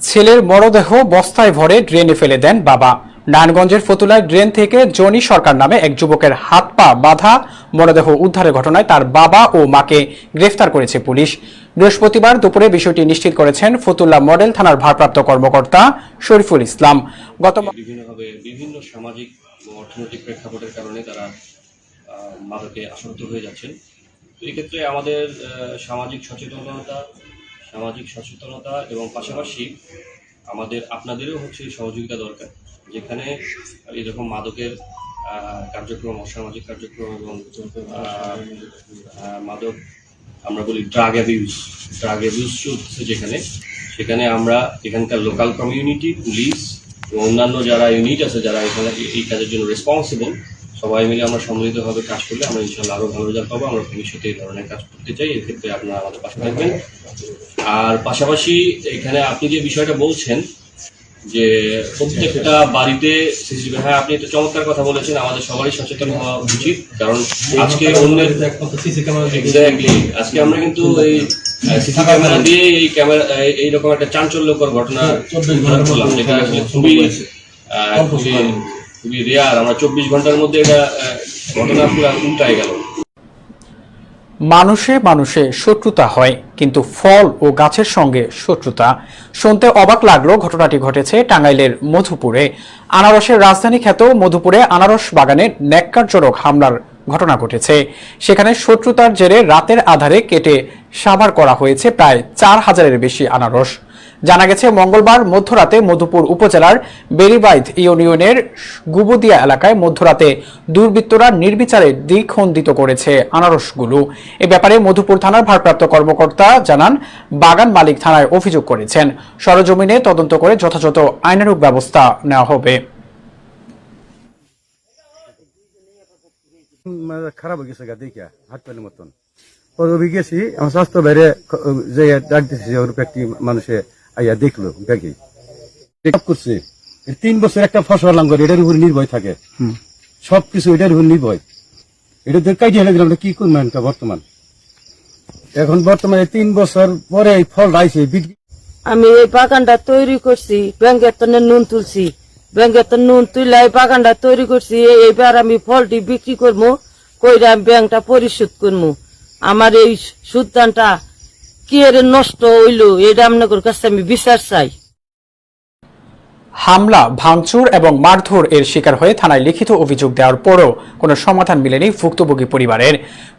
ছেলের মরদেহ বস্তায় ভরে ড্রেনে ফেলে দেন বাবা। নারায়ণগঞ্জের ফতুল্লায় ড্রেন থেকে জনি সরকার নামে এক যুবকের হাত পা বাঁধা মরদেহ উদ্ধারের ঘটনায় তার বাবা ও মাকে গ্রেফতার করেছে পুলিশ। বৃহস্পতিবার দুপুরে বিষয়টি নিশ্চিত করেছেন ফতুল্লা মডেল থানার ভারপ্রাপ্ত কর্মকর্তা শরীফুল ইসলাম। বিভিন্নভাবে বিভিন্ন সামাজিক ও অর্থনৈতিক প্রেক্ষাপটের কারণে তারা মাদকে আসক্ত হয়ে যাচ্ছেন। তো এই ক্ষেত্রে আমাদের সামাজিক সচেতনতা এবং পাশাপাশি আপনাদেরও সহযোগিতা দরকার, যেখানে এরকম মাদকের কার্যক্রম, অসামাজিক কার্যক্রম এবং মাদক আমরা বলি ড্রাগ অ্যাবিউজ চলছে সেখানে আমরা এখানকার লোকাল কমিউনিটি, পুলিশ এবং অন্যান্য যারা ইউনিট আছে, যারা এখানে এই কাজের জন্য রেসপন্সিবল, সবাই মিলে আমরা সম্মিলিতভাবে কাজ করলে আমরা ইনশাআল্লাহ আরও ভালো রেজাল্ট পাবো। আমরা ভবিষ্যতে এই ধরনের কাজ করতে চাই, এক্ষেত্রে আপনারা আমাদের পাশে থাকবেন। আর পাশাপাশি এখানে আপনি যে বিষয়টা বলছেন যে প্রত্যেকটা বাড়িতে সিসিটিভি, হ্যাঁ আপনি একটা চমৎকার কথা বলেছেন। আমাদের সবারই সচেতন হওয়া উচিত, কারণ আজকে আজকে আমরা কিন্তু এই সিসি ক্যামেরা দিয়ে এইরকম একটা চাঞ্চল্যকর ঘটনা করলাম, যেটা আসলে খুবই রেয়ার। আমরা 24 ঘন্টার মধ্যে এটা ঘটনা পুরো উল্টায় গেল। মানুষে মানুষে শত্রুতা হয়, কিন্তু ফল ও গাছের সঙ্গে শত্রুতা। শুনতে অবাক লাগলো ঘটনাটি ঘটেছে টাঙ্গাইলের মধুপুরে। আনারসের রাজধানী খ্যাত মধুপুরে আনারস বাগানে ন্যাক্কারজনক হামলার ঘটনা ঘটেছে। সেখানে শত্রুতার জেরে রাতের আধারে কেটে সাবার করা হয়েছে প্রায় 4000-এর বেশি আনারস। জানা গেছে মঙ্গলবার মধ্যরাতে মধুপুর উপজেলার বেরিবাইদ ইউনিয়নের গুবুদিয়া এলাকায় মধ্যরাতে দুর্বৃত্তরা নির্বিচারে দ্বিখণ্ডিত করেছে আনারসগুলো। এ ব্যাপারে মধুপুর থানার ভারপ্রাপ্ত কর্মকর্তা জানান, বাগান মালিক থানায় অভিযোগ করেছেন। সরেজমিনে তদন্ত করে যথাযথ আইনানুগ ব্যবস্থা নেওয়া হবে। খারাপ হয়ে গেছে দেখা হাত পেলের মতন গেছি। আমার স্বাস্থ্য বাইরে যে ডাক দিতেছি, ওর একটি মানুষে আইয়া দেখলো ব্যাগে করছে। 3 বছর একটা ফসল লাঙ্গর, এটার উপর নির্ভয় থাকে, সবকিছু এটার উপর নির্ভয়। এটা কাটিয়ে হলে আমরা কি করবো এখন বর্তমানে 3 বছর পরে এই ফল রাইছে। আমি এই বাগানটা তৈরি করছি, ব্যাংকের তো নুন তুলছি, ব্যাংকের তো নুন তুলে এই বাগানটা তৈরি করছি। এইবার আমি ফলটি বিক্রি করবো, কইরা আমি ব্যাংকটা পরিশোধ করবো। আমার এই সুদানটা কি এর নষ্ট হইল, এটা আপনাদের কাছে আমি বিচার চাই। হামলা, ভাঙচুর এবং মারধর এর শিকার হয়ে থানায় লিখিত অভিযোগ দেওয়ার পরও কোনো সমাধান মেলেনি ভুক্তভোগী পরিবারের।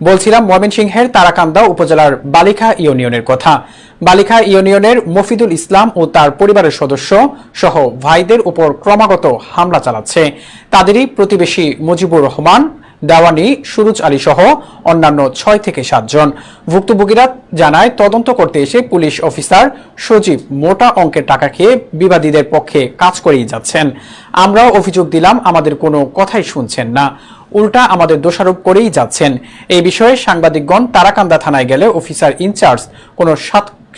বলছিলাম ময়মনসিংহের তারাকান্দা উপজেলার বালিখা ইউনিয়নের কথা। বালিখা ইউনিয়নের মফিদুল ইসলাম ও তার পরিবারের সদস্য সহ ভাইদের উপর ক্রমাগত হামলা চালাচ্ছে। তাদেরই প্রতিবেশী মুজিবুর রহমান, দেওয়ানি, সুরুজ আলী সহ অন্যান্য 6 থেকে 7 জন। ভুক্তভোগীরা জানায়, তদন্ত করতে এসে পুলিশ অফিসার সজীব মোটা অঙ্কের টাকা খেয়ে বিবাদীদের পক্ষে কাজ করেই যাচ্ছেন। আমরাও অভিযোগ দিলাম, আমাদের কোনো কথাই শুনছেন না, উল্টা আমাদের দোষারোপ করেই যাচ্ছেন। এই বিষয়ে সাংবাদিকগণ তারাকান্দা থানায় গেলে অফিসার ইনচার্জ কোনো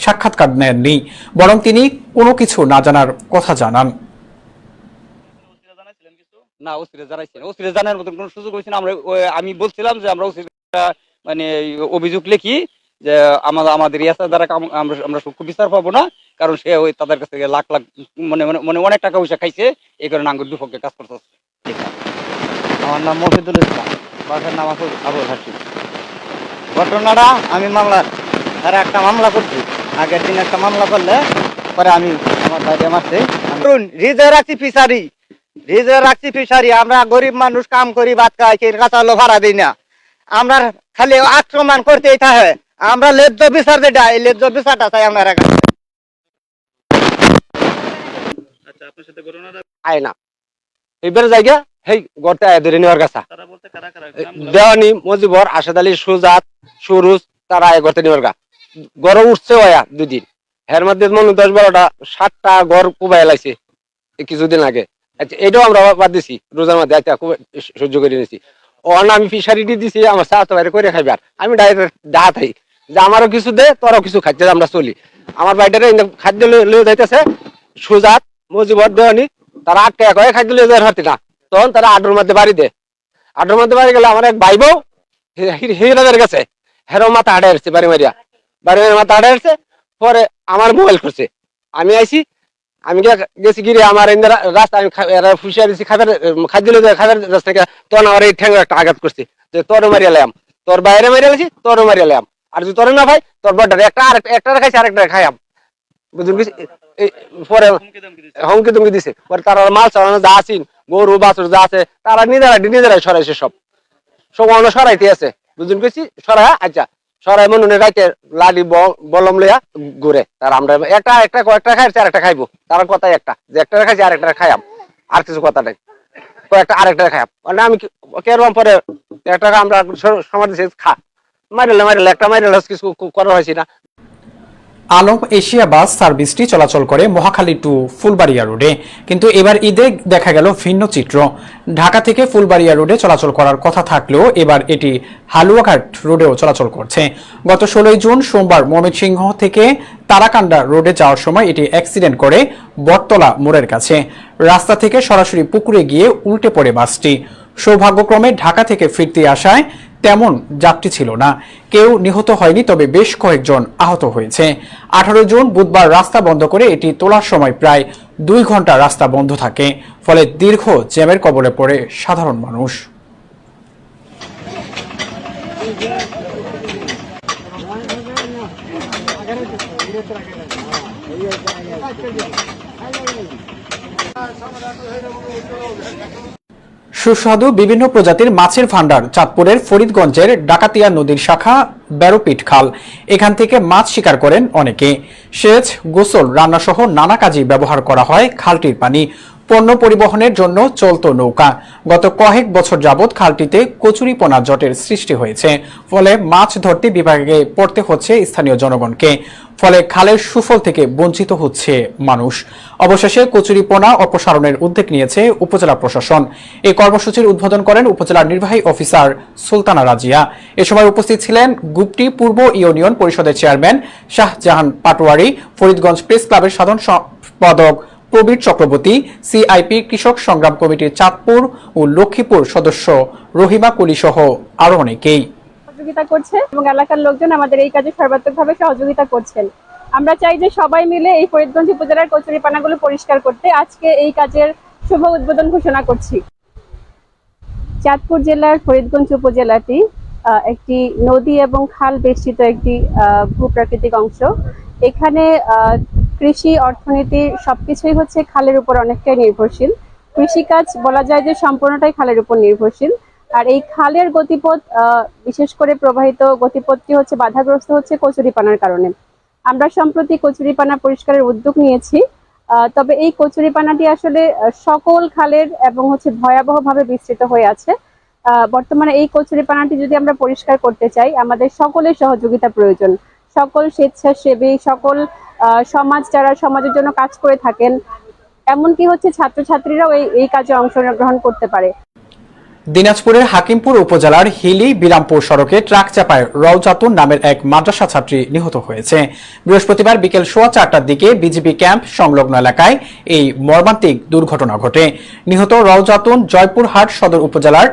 সাক্ষাৎকার নেননি, বরং তিনি কোনো কিছু না জানার কথা জানান। না, ওসিরে জানাইছি না, ওসিরে জানার মতন কোনো সুযোগ হয়েছে না। আমি বলছিলাম যে আমরা ওসিরে মানে অভিযোগ লিখি যে আমাদের ইয়াসার দ্বারা আমরা সূক্ষ্ম বিচার পাবো না, কারণ সে ওই তাদের কাছ থেকে লাখ লাখ মানে অনেক টাকা পয়সা খাইছে, এই কারণে আঙ্গুর দুপক্ষে কাজ করতে হচ্ছে। আমার নাম মফিদুল ইসলাম, বাসার নাম আছে আবুল হাসিম। ঘটনাটা আমি তারা একটা মামলা করছি, আগের দিন একটা মামলা করলে পরে আমি আমার বাইরে মারছে। রিজার্ভ রাখছি ফিশারি। আমরা গরিব মানুষ, কাম করি, ভাত খাই, কাঁচা লো ভাড়া দিই না। আমরা খালি আক্রমণ করতেই থাকে। আমরা লেজ্জ বিচার যেটা, এই লেজ্জ বিচারটা চাই আমরা কাছে। আয় না এবার জায়গা হেই গড়তে আয় ধরে নেওয়ার কাছে দেওয়ানি, মজিবর, আসাদ আলী, সুজাত, সুরুজ, তারা আয় গড়তে নেওয়ার গা গড় উঠছে ওয়া 2 দিন। এর মধ্যে মনে 10-12টা 7টা গড় কুবাই লাগছে কিছুদিন আগে। আচ্ছা, এটাও আমরা বাদ দিছি রোজার মধ্যে, আচ্ছা খুব সহ্য করে নিয়েছি। আমি ফিশারি দিছি আমার চা তো বাইরে করে খাইবার, আমি ডাইরেক্ট ডাহাত হই যে আমারও কিছু দে, তোরও কিছু খাইতে, আমরা চলি। আমার বাইরে খাদ্য লয়ে যাইতেছে সুজাত, মজিবর, দেওয়ানি, তারা 8 টাকা করে খাদ্য লয়ে যাওয়ার হাতি না। তখন তারা আড্ডোর মধ্যে বাড়ি দেয়। আড্ডোর মধ্যে বাড়ি গেলে আমার এক ভাই বউ হিরাদের কাছে হেরো মাথা হাঁটাই আসছে, বাড়ি মারিয়া মাথা হাঁটাই আসছে। পরে আমার মোবাইল করছে, আমি আইছি, আমি গেছি গিয়ে আমার রাস্তা আমি ফুসিয়া দিচ্ছি খাদ্য খাবার রাস্তা থেকে তখন আমার এই ঠ্যাঙ্গে একটা আঘাত করছি যে তোর মারিয়ালাম, তোর বাইরে মারিয়ালাছি, তোর মারিয়ালাম, আর যদি তোর না ভাই তোর বড় একটা খাইছি আরেকটা খাইয়াম, বুঝলেন? পরে হুমকি তুমকি দিছে, পরে তারা মাল চালানো যা আছেন গরু বাছুর যা আছে তারা নিজেরাই সরাইছে, সব অন্য সরাইতে আছে, বুঝলেন? গেছি সরাই, আচ্ছা সরাই মনে রাইতে লালি বলম লইয়া ঘুরে, তার আমরা কয়েকটা খাইছে আর একটা খাইবো, তার কথাই একটা যে একটা খাইছি আর একটা খাইয়াম, আর কিছু কথা নাই, কয়েকটা আরেকটা খাইয়াম, মানে আমি কেরম পরে একটা আমরা সমাজ দিছি খা, মারিলে একটা মারিলে কিছু করা হয়েছি না। আলম এশিয়া বাস সার্ভিসটি চলাচল করে মহাখালী টু ফুলবাড়িয়া রোডে, কিন্তু এবার ঈদে দেখা গেল ভিন্ন চিত্র। ঢাকা থেকে ফুলবাড়িয়া রোডে চলাচল করার কথা থাকলেও এবার এটি হালুয়াঘাট রোডেও চলাচল করছে। গত 16 জুন সোমবার ময়মনসিংহ থেকে তারাকান্দা রোডে যাওয়ার সময় এটি অ্যাক্সিডেন্ট করে বটতলা মোড়ের কাছে। রাস্তা থেকে সরাসরি পুকুরে গিয়ে উল্টে পড়ে বাসটি। সৌভাগ্যক্রমে ঢাকা থেকে ফিরতে আসায় তেমন যাত্রী ছিল না, কেউ নিহত হয়নি, তবে বেশ কয়েকজন আহত হয়েছে। 18 জুন বুধবার রাস্তা বন্ধ করে এটি তোলার সময় প্রায় 2 ঘন্টা রাস্তা বন্ধ থাকে, ফলে দীর্ঘ জ্যামের কবলে পড়ে সাধারণ মানুষ। সুস্বাদু বিভিন্ন প্রজাতির মাছের ভান্ডার চাঁদপুরের ফরিদগঞ্জের ডাকাতিয়া নদীর শাখা বেরোপিট খাল। এখান থেকে মাছ শিকার করেন অনেকে। সেচ, গোসল, রান্নাসহ নানা কাজে ব্যবহার করা হয় খালটির পানি। পণ্য পরিবহনের জন্য চলত নৌকা। গত কয়েক বছর যাবৎ খালটিতে কচুরিপনা জটের সৃষ্টি হয়েছে, ফলে মাছ ধরতে বিভাগে পড়তে হচ্ছে স্থানীয় জনগণকে, ফলে খালের সুফল থেকে বঞ্চিত হচ্ছে মানুষ। অবশেষে কচুরিপনা অপসারণের উদ্যোগ নিয়েছে উপজেলা প্রশাসন। এই কর্মসূচির উদ্বোধন করেন উপজেলার নির্বাহী অফিসার সুলতানা রাজিয়া। এ সময় উপস্থিত ছিলেন গুপটি পূর্ব ইউনিয়ন পরিষদের চেয়ারম্যান শাহজাহান পাটোয়ারি, ফরিদগঞ্জ প্রেস ক্লাবের সাধারণ সম্পাদক প্রবীর চক্রবর্তী, সিআইপি কৃষক সংগ্রাম কমিটির চাঁদপুর ও লক্ষ্মীপুর সদস্য রহিমা কুলি সহ আরো অনেকেই সহযোগিতা করছে এবং এলাকার লোকজন আমাদের এই কাজে সর্বাত্মকভাবে সহযোগিতা করছেন। আমরা চাই যে সবাই মিলে এই ফরিদগঞ্জ উপজেলার কচুরিপানাগুলো পরিষ্কার করতে আজকে এই কাজের শুভ উদ্বোধন ঘোষণা করছি। চাঁদপুর জেলার ফরিদগঞ্জ উপজেলাটি একটি নদী এবং খাল বেষ্টিত একটি ভূপ্রাকৃতিক অংশ। এখানে কৃষি, অর্থনীতি সবকিছুই হচ্ছে খালের উপর অনেকটাই নির্ভরশীল। কৃষিকাজ বলা যায় যে সম্পূর্ণটাই খালের উপর নির্ভরশীল। আর এই খালের গতিপথ, বিশেষ করে প্রবাহিত গতিপথটি হচ্ছে বাধাগ্রস্ত হচ্ছে কচুরিপানার কারণে। আমরা সম্প্রতি কচুরিপানা পরিষ্কারের উদ্যোগ নিয়েছি, তবে এই কচুরিপানাটি আসলে সকল খালের এবং হচ্ছে ভয়াবহভাবে বিস্তৃত হয়ে আছে। বর্তমানে এই কচুরিপানাটি যদি আমরা পরিষ্কার করতে চাই, আমাদের সকলের সহযোগিতা প্রয়োজন। সকল স্বেচ্ছাসেবী, সকল সমাজ যারা সমাজের জন্য কাজ করে থাকেন, এমনকি হচ্ছে ছাত্রছাত্রীরাও এই কাজে অংশগ্রহণ করতে পারে। দিনাজপুরের হাকিমপুর উপজেলার হিলি বিরামপুর সড়কে ট্রাক চাপায় রওজাতুন নামের এক মাদ্রাসা ছাত্রী নিহত হয়েছে। বৃহস্পতিবার বিকেল 4:15টার দিকে বিজিবি ক্যাম্প সংলগ্ন এলাকায় এই মর্মান্তিক দুর্ঘটনা ঘটে। নিহত রওজাতুন জয়পুরহাট সদর উপজেলার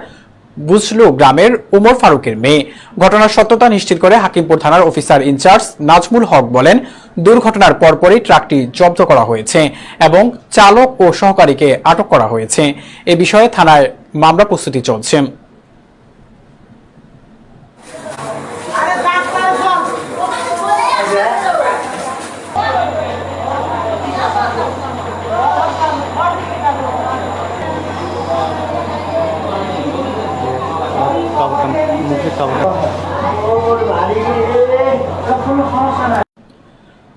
বুজলু গ্রামের উমর ফারুকের মেয়ে। ঘটনার সত্যতা নিশ্চিত করে হাকিমপুর থানার অফিসার ইনচার্জ নাজমুল হক বলেন, দুর্ঘটনার পরপরই ট্রাকটি জব্দ করা হয়েছে এবং চালক ও সহকারীকে আটক করা হয়েছে। এ বিষয়ে থানায় মামলা প্রস্তুতি চলছে।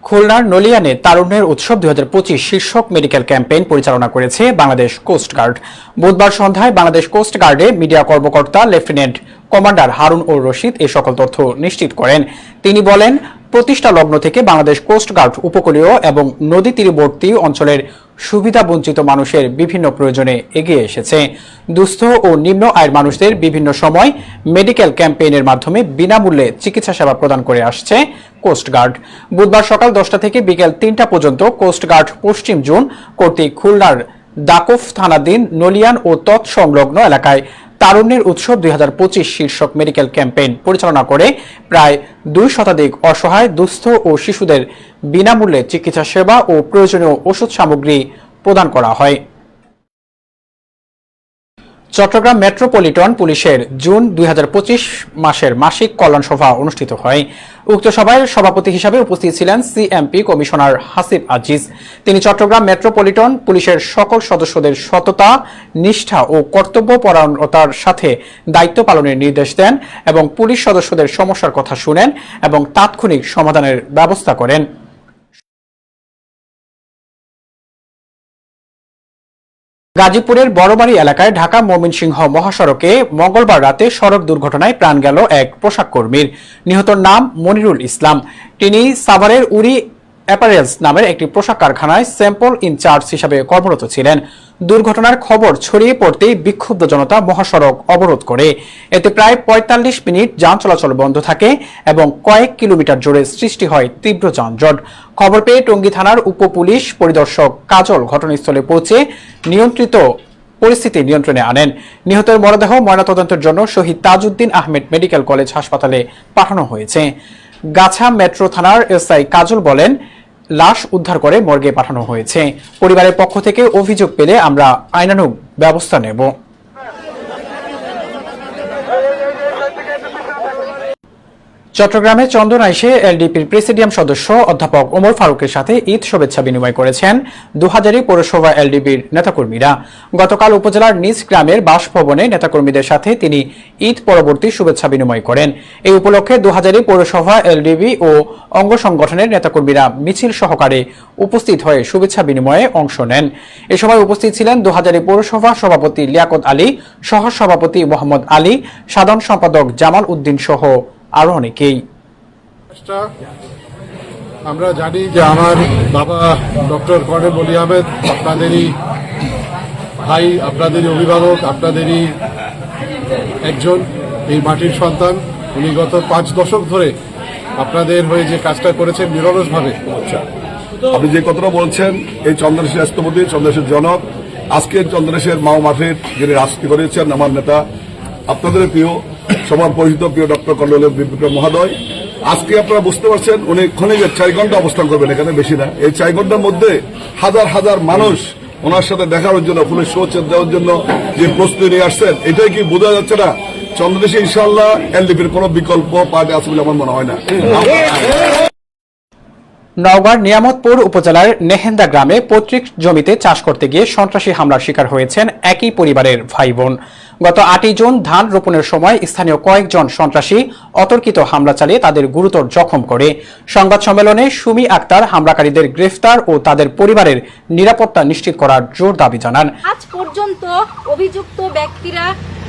খুলনার নলিয়ানে তারুণ্যের উৎসব 2025 শীর্ষক মেডিকেল ক্যাম্পেইন পরিচালনা করেছে বাংলাদেশ কোস্ট গার্ড। বুধবার সন্ধ্যায় বাংলাদেশ কোস্ট গার্ডে মিডিয়া কর্মকর্তা লেফটেন্যান্ট কমান্ডার হারুন ও রশিদ এ সকল তথ্য নিশ্চিত করেন। তিনি বলেন, প্রতিষ্ঠা লগ্ন থেকে বাংলাদেশ কোস্ট গার্ড উপকূলীয় এবং নদী তীরবর্তী অঞ্চলের সুবিধা বঞ্চিত মানুষের বিভিন্ন প্রয়োজনে এগিয়ে এসেছে। দুস্থ ও নিম্ন আয়ের মানুষদের বিভিন্ন সময় মেডিকেল ক্যাম্পেইনের মাধ্যমে বিনামূল্যে চিকিৎসা সেবা প্রদান করে আসছে কোস্ট গার্ড। বুধবার সকাল 10টা থেকে বিকেল 3টা পর্যন্ত কোস্ট গার্ড পশ্চিম জোন কর্তৃক খুলনার দাকফ থানাধীন নলিয়ান ও তৎসংলগ্ন এলাকায় তারুণ্যের উৎসব 2025 শীর্ষক মেডিকেল ক্যাম্পেইন পরিচালনা করে প্রায় 2 শতাধিক অসহায়, দুস্থ ও শিশুদের বিনামূল্যে চিকিৎসা সেবা ও প্রয়োজনীয় ওষুধ সামগ্রী প্রদান করা হয়। চট্টগ্রাম মেট্রোপলিটন পুলিশের জুন 2025 মাসের মাসিক কল্যাণ সভা অনুষ্ঠিত হয়। উক্ত সভায় সভাপতি হিসাবে উপস্থিত ছিলেন সিএমপি কমিশনার হাসিব আজিজ। তিনি চট্টগ্রাম মেট্রোপলিটন পুলিশের সকল সদস্যদের সততা, নিষ্ঠা ও কর্তব্যপরায়ণতার সাথে দায়িত্ব পালনের নির্দেশ দেন এবং পুলিশ সদস্যদের সমস্যার কথা শুনেন এবং তাৎক্ষণিক সমাধানের ব্যবস্থা করেন। গাজীপুরের বড়বাড়ি এলাকায় ঢাকা ময়মনসিংহ মহাসড়কে মঙ্গলবার রাতে সড়ক দুর্ঘটনায় প্রাণ গেল এক পোশাক কর্মীর। নিহতর নাম মনিরুল ইসলাম। তিনি সাভারের উরি অ্যাপারেলস নামের একটি পোশাক কারখানায় স্যাম্পল ইনচার্জ হিসাবে কর্মরত ছিলেন। দুর্ঘটনার খবর ছড়িয়ে পড়তেই বিক্ষুব্ধ জনতা মহাসড়ক অবরোধ করে। এতে প্রায় 45 মিনিট যান চলাচল বন্ধ থাকে এবং কয়েক কিলোমিটার জুড়ে সৃষ্টি হয় তীব্র যানজট। খবর পেয়ে টঙ্গী থানার উপপুলিশ পরিদর্শক কাজল ঘটনাস্থলে পৌঁছে পরিস্থিতি নিয়ন্ত্রণে আনেন। নিহতের মরদেহ ময়নাতদন্তের জন্য শহীদ তাজউদ্দিন আহমেদ মেডিকেল কলেজ হাসপাতালে পাঠানো হয়েছে। গাছা মেট্রো থানার এসআই কাজল বলেন, লাশ উদ্ধার করে মর্গে পাঠানো হয়েছে। পরিবারের পক্ষ থেকে অভিযোগ পেলে আমরা আইনানুগ ব্যবস্থা নেব। চট্টগ্রামে চন্দনাইশে এলডিপির প্রেসিডিয়াম সদস্য অধ্যাপক ওমর ফারুকের সাথে ঈদ শুভেচ্ছা বিনিময় করেছেন ২০০০ পৌরসভা এলডিপির নেতাকর্মীরা। গতকাল উপজেলার নিজ গ্রামের বাসভবনে নেতাকর্মীদের সাথে তিনি ঈদ পরবর্তী শুভেচ্ছা বিনিময় করেন। এই উপলক্ষে ২০০০ পৌরসভা এলডিপি ও অঙ্গ সংগঠনের নেতাকর্মীরা মিছিল সহকারে উপস্থিত হয়ে শুভেচ্ছা বিনিময়ে অংশ নেন। এ সময় উপস্থিত ছিলেন ২০০০ পৌরসভা সভাপতি লিয়াকত আলী, সহ সভাপতি মোহাম্মদ আলী, সাধারণ সম্পাদক জামাল উদ্দিন সহ আরো অনেকেই। আমরা জানি যে আমার বাবা ডক্টর কর্নেল বলি আহমেদ আপনাদেরই ভাই, আপনাদেরই অভিভাবক, আপনাদেরই একজন, এই মাটির সন্তান। উনি গত 5 দশক ধরে আপনাদের হয়ে যে কাজটা করেছেন নিরলসভাবে। আপনি যে কথাটা বলছেন, এই চন্দ্রশের রাষ্ট্রপতি, চন্দ্রশের জনক, আজকে চন্দ্রশের মাও মাঠের যিনি রাজনীতি করেছেন আমার নেতা, আপনাদের প্রিয়, সবার পরিচিত প্রিয় ডক্টর কর্নেল বিপ্লব মহোদয়। আজকে আপনারা বুঝতে পারছেন উনি ক্ষণিকের 4 ঘন্টা অবস্থান করবেন এখানে, বেশি না। এই 4 ঘন্টার মধ্যে হাজার হাজার মানুষ ওনার সাথে দেখার জন্য, ফুলের শুভেচ্ছা দেওয়ার জন্য যে প্রস্তুতি নিয়ে আসছেন, এটাই কি বোঝা যাচ্ছে না? চন্দ্রদেশে ইনশাআল্লাহ এলডিপির কোন বিকল্প পার্টি আছে বলে আমার মনে হয় না। নওগাঁর নিয়ামতপুর উপজেলার নেহেন্দা গ্রামে পৈতৃক জমিতে চাষ করতে গিয়ে সন্ত্রাসী হামলার শিকার হয়েছেন একই পরিবারের ভাই বোন। গত 8 জুন ধান রোপণের সময় স্থানীয় কয়েকজন সন্ত্রাসী অতর্কিত হামলা চালিয়ে তাদের গুরুতর জখম করে। সংবাদ সম্মেলনে সুমি আক্তার হামলাকারীদের গ্রেফতার ও তাদের পরিবারের নিরাপত্তা নিশ্চিত করার জোর দাবি জানান। আজ পর্যন্ত অভিযুক্ত ব্যক্তিরা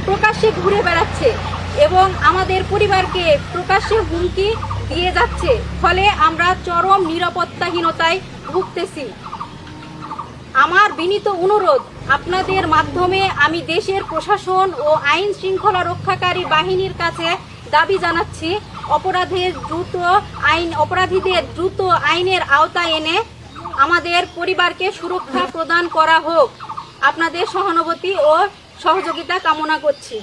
প্রকাশ্যে ঘুরে বেড়াচ্ছে এবং আমাদের পরিবারকে প্রকাশ্যে হুমকি দিয়ে যাচ্ছে, ফলে আমরা চরম নিরাপত্তাহীনতায় ভুগতেছি। আমার বিনীত অনুরোধ, আপনাদের মাধ্যমে আমি দেশের প্রশাসন ও আইন শৃঙ্খলা রক্ষাকারী বাহিনীর কাছে দাবি জানাচ্ছি, অপরাধীদের দ্রুত আইনের আওতায় এনে আমাদের পরিবারকে সুরক্ষা প্রদান করা হোক। আপনাদের সহানুভূতি ও সহযোগিতা কামনা করছি।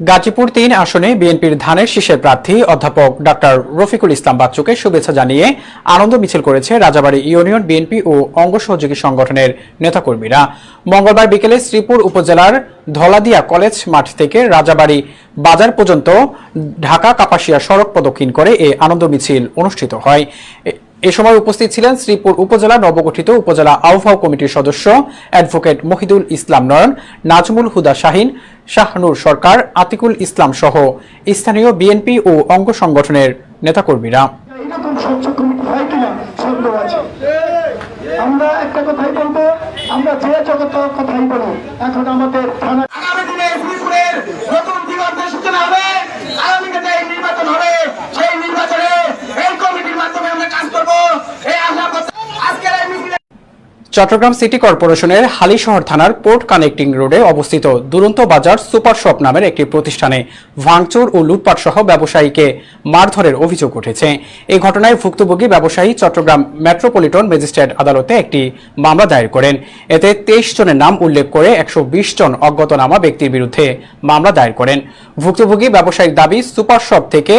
গাজীপুর 3 আসনে বিএনপির ধানের শীষের প্রার্থী অধ্যাপক ডক্টর রফিকুল ইসলাম বাচ্চুকে শুভেচ্ছা জানিয়ে আনন্দ মিছিল করেছে রাজাবাড়ী ইউনিয়ন বিএনপি ও অঙ্গ সহযোগী সংগঠনের নেতাকর্মীরা। মঙ্গলবার বিকেলে শ্রীপুর উপজেলার ধলাদিয়া কলেজ মাঠ থেকে রাজাবাড়ী বাজার পর্যন্ত ঢাকা কাপাসিয়া সড়ক প্রদক্ষিণ করে এই আনন্দ মিছিল অনুষ্ঠিত হয়। এ সময় উপস্থিত ছিলেন শ্রীপুর উপজেলা নবগঠিত উপজেলা আহ্বায়ক কমিটির সদস্য অ্যাডভোকেট মহিদুল ইসলাম নয়ন, নাজমুল হুদা শাহিন, শাহনুর সরকার, আতিকুল ইসলাম সহ স্থানীয় বিএনপি ও অঙ্গ সংগঠনের নেতাকর্মীরা। আমরা একটা কথাই বলবো, আমরা যে জগত কথাই বলবো, এখন আমাদের আগামী দিনে শ্রীপুরের নতুন দিগন্তের সূচনা হবে। আগামী দিনে নির্বাচন হবে, সেই নির্বাচনে এই কমিটির মাধ্যমে আমরা কাজ করবো। এই আশা আজকের এই মিছিলে চট্টগ্রাম সিটি কর্পোরেশনের হালিশহর থানার পোর্ট কানেক্টিং রোডে অবস্থিত দুরন্ত বাজার সুপার শপ নামের একটি প্রতিষ্ঠানে ভাঙচুর ও লুটপাট সহ ব্যবসায়ীকে মারধরের অভিযোগ উঠেছে। এই ঘটনায় ভুক্তভোগী ব্যবসায়ী চট্টগ্রাম মেট্রোপলিটন ম্যাজিস্ট্রেট আদালতে একটি মামলা দায়ের করেন। এতে 23 জনের নাম উল্লেখ করে 120 জন অজ্ঞাতনামা ব্যক্তির বিরুদ্ধে মামলা দায়ের করেন। ভুক্তভোগী ব্যবসায়ীর দাবি, সুপার শপ থেকে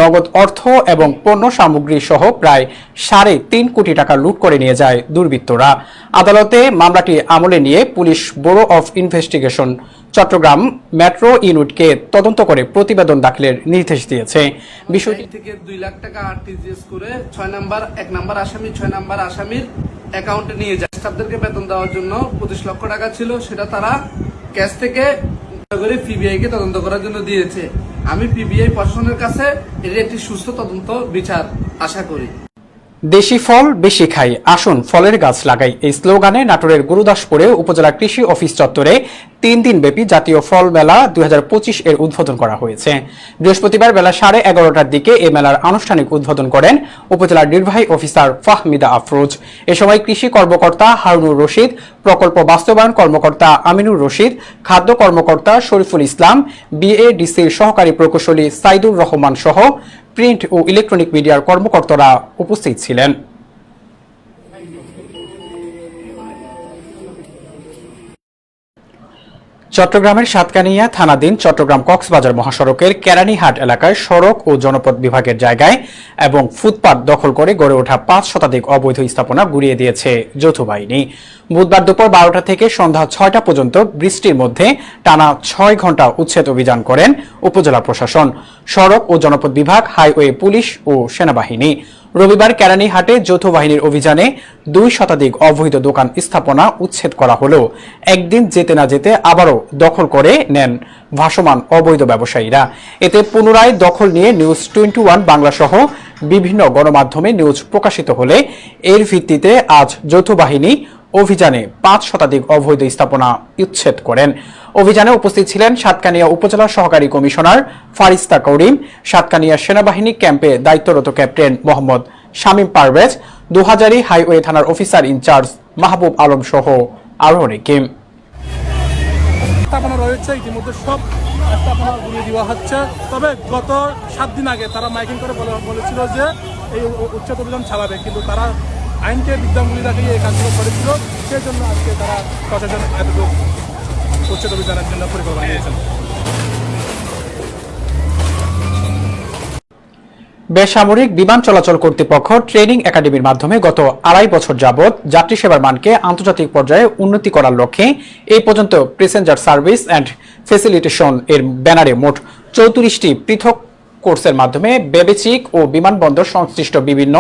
নগদ অর্থ এবং পণ্য সামগ্রী সহ প্রায় 3.5 কোটি টাকা লুট করে নিয়ে যায় দুর্বৃত্তরা। আদালতে মামলাটি আমলে নিয়ে police bureau of investigation Chattogram metro ইউনিটকে তদন্ত করে প্রতিবেদন দাখিলের নির্দেশ দিয়েছে। বিষয়টি থেকে 2 লাখ টাকা আরটিজিএস করে 1 নাম্বার আসামির অ্যাকাউন্টে নিয়ে যায়। স্টাফদেরকে বেতন দেওয়ার জন্য 25 লক্ষ টাকা ছিল, সেটা তারা ক্যাশ থেকে করে পিবিআই কে তদন্ত করার জন্য দিয়েছে। আমি পিবিআই প্রশাসনের কাছে এর একটি সুস্থ তদন্ত বিচার আশা করি। দেশি ফল বেশি খাই, আসুন ফলের গাছ লাগাই, এই স্লোগানে নাটোরের গুরুদাসপুরে উপজেলা কৃষি অফিস চত্বরে 3 দিন ব্যাপী জাতীয় ফল মেলা 2025 এর উদ্বোধন করা হয়েছে। বৃহস্পতিবার বেলা 11:30টার দিকে এই মেলার আনুষ্ঠানিক উদ্বোধন করেন উপজেলার নির্বাহী অফিসার ফাহমিদা আফরোজ। এ সময় কৃষি কর্মকর্তা হারুনুর রশিদ, প্রকল্প বাস্তবায়ন কর্মকর্তা আমিনুর রশিদ, খাদ্য কর্মকর্তা শরীফুল ইসলাম, বিএডিসির সহকারী প্রকৌশলী সাইদুর রহমান সহ প্রিন্ট ও ইলেকট্রনিক মিডিয়ার কর্মকর্তারা উপস্থিত ছিলেন। চট্টগ্রামের সাতকানিয়া থানাধীন চট্টগ্রাম কক্সবাজার মহাসড়কের কেরানীহাট এলাকায় সড়ক ও জনপথ বিভাগের জায়গায় এবং ফুটপাত দখল করে গড়ে ওঠা 5 শতাধিক অবৈধ স্থাপনা গুড়িয়ে দিয়েছে যৌথ বাহিনী। বুধবার দুপুর 12টা থেকে সন্ধ্যা 6টা পর্যন্ত বৃষ্টির মধ্যে টানা 6 ঘন্টা উচ্ছেদ অভিযান করেন উপজেলা প্রশাসন, সড়ক ও জনপথ বিভাগ, হাইওয়ে পুলিশ ও সেনাবাহিনী। রবিবার কেরানীহাটে যৌথ বাহিনীর অভিযানে 2 শতাধিক অবৈধ দোকান স্থাপনা উচ্ছেদ করা হলেও একদিন যেতে না যেতে আবারও দখল করে নেন ভাসমান অবৈধ ব্যবসায়ীরা। এতে পুনরায় দখল নিয়ে নিউজ 21 বাংলা সহ বিভিন্ন গণমাধ্যমে নিউজ প্রকাশিত হলে এর ভিত্তিতে আজ যৌথ বাহিনী অভিযানে 5 শতাধিক অবৈধ স্থাপনা উচ্ছেদ করেন। অভিযানে উপস্থিত ছিলেন সাতকানিয়া উপজেলা সহকারী কমিশনার ফারিস্তা করিম, সাতকানিয়া সেনাবাহিনী ক্যাম্পে দায়িত্বরত ক্যাপ্টেন মোহাম্মদ শামীম পারভেজ, 2000 হাইওয়ে থানার অফিসার ইনচার্জ মাহবুব আলম সহ আরো অনেকে। স্থাপনা রয়েছে, ইতিমধ্যে সব স্থাপনা গুলিয়ে দেওয়া হচ্ছে। তবে গত 7 দিন আগে তারা মাইকিং করে বলেছিল যে এই উচ্ছেদ অভিযান চালাবে, কিন্তু তারা আইনকে বিদ্যাঙ্গুলি রাখিয়ে এই কাজগুলো করেছিল। সেই জন্য আজকে তারা প্রশাসন এতটুকু উচ্ছেদ অভিযানের জন্য পরিকল্পনা নিয়েছেন। বেসামরিক বিমান চলাচল কর্তৃপক্ষ ট্রেনিং একাডেমির মাধ্যমে গত 2.5 বছর যাবৎ যাত্রী সেবার মানকে আন্তর্জাতিক পর্যায়ে উন্নতি করার লক্ষ্যে এই পর্যন্ত প্যাসেঞ্জার সার্ভিস অ্যান্ড ফ্যাসিলিটেশন এর ব্যানারে মোট 34টি পৃথক কোর্সের মাধ্যমে ব্যবসায়িক ও বিমানবন্দর সংশ্লিষ্ট বিভিন্ন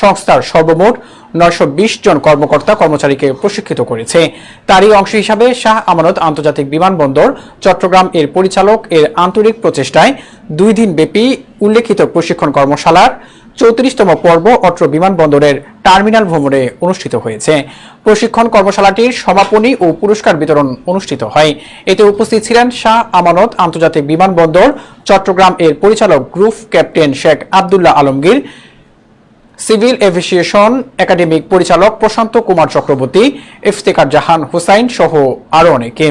সংস্থার সর্বমোট 920 জন কর্মকর্তা কর্মচারীকে প্রশিক্ষিত করেছে। তারই অংশ হিসাবে শাহ আমানত আন্তর্জাতিক বিমানবন্দর চট্টগ্রাম এর পরিচালক এর আন্তরিক প্রচেষ্টায় 2 দিন ব্যাপী উল্লেখিত প্রশিক্ষণ কর্মশালার 34তম পর্ব অত্র বিমানবন্দরের টার্মিনাল ভবনে অনুষ্ঠিত হয়েছে। প্রশিক্ষণ কর্মশালাটির সমাপনী ও পুরস্কার বিতরণ অনুষ্ঠিত হয়। এতে উপস্থিত ছিলেন শাহ আমানত আন্তর্জাতিক বিমানবন্দর চট্টগ্রাম এর পরিচালক group captain Sheikh Abdullah Alamgir, civil aviation academic পরিচালক প্রশান্ত কুমার চক্রবর্তী, ইফতেখার জাহান হুসাইন সহ আরো অনেকে।